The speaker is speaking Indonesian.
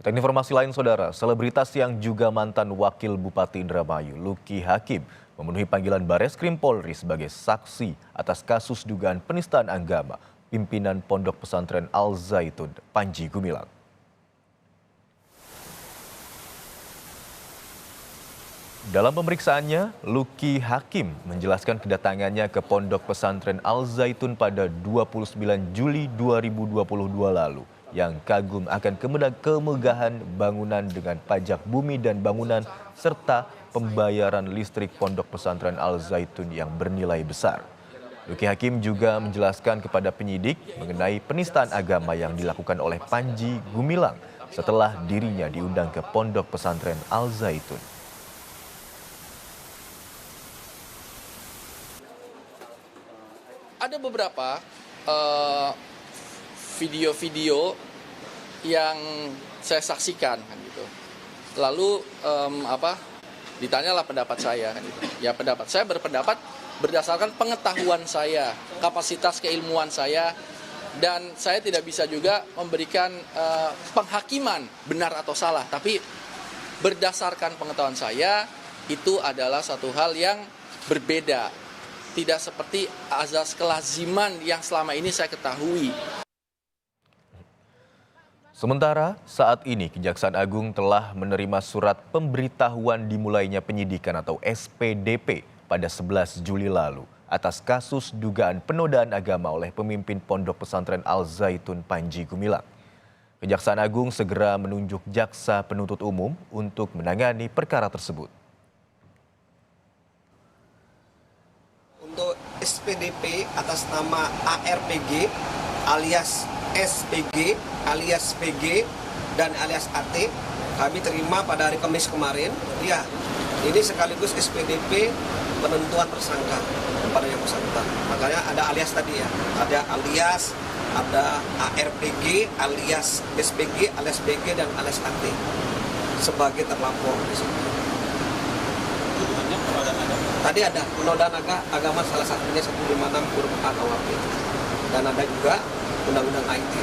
Dan informasi lain saudara, selebritas yang juga mantan wakil Bupati Indramayu, Luki Hakim, memenuhi panggilan Bareskrim Polri sebagai saksi atas kasus dugaan penistaan agama pimpinan Pondok Pesantren Al Zaitun, Panji Gumilang. Dalam pemeriksaannya, Luki Hakim menjelaskan kedatangannya ke Pondok Pesantren Al Zaitun pada 29 Juli 2022 lalu yang kagum akan kemegahan bangunan dengan pajak bumi dan bangunan serta pembayaran listrik Pondok Pesantren Al Zaitun yang bernilai besar. Luki Hakim juga menjelaskan kepada penyidik mengenai penistaan agama yang dilakukan oleh Panji Gumilang setelah dirinya diundang ke Pondok Pesantren Al Zaitun. Ada beberapa video-video yang saya saksikan kan gitu. Lalu ditanyalah pendapat saya kan gitu. Ya pendapat saya berpendapat berdasarkan pengetahuan saya, kapasitas keilmuan saya, dan saya tidak bisa juga memberikan penghakiman benar atau salah, tapi berdasarkan pengetahuan saya itu adalah satu hal yang berbeda. Tidak seperti azas kelaziman yang selama ini saya ketahui. Sementara saat ini Kejaksaan Agung telah menerima surat pemberitahuan dimulainya penyidikan atau SPDP pada 11 Juli lalu atas kasus dugaan penodaan agama oleh pemimpin Pondok Pesantren Al Zaitun Panji Gumilang. Kejaksaan Agung segera menunjuk jaksa penuntut umum untuk menangani perkara tersebut. Untuk SPDP atas nama ARPG alias SPG alias PG dan alias AT kami terima pada hari Kamis kemarin. Ya, ini sekaligus SPDP penentuan tersangka kepada yang bersangkutan. Makanya ada alias tadi ya, ada alias, ada ARPG alias SPG alias PG dan alias AT sebagai terlapor di sini. Tadi ada penodaan agama salah satunya 156 huruf A KUHP dan ada juga undang-undang IT.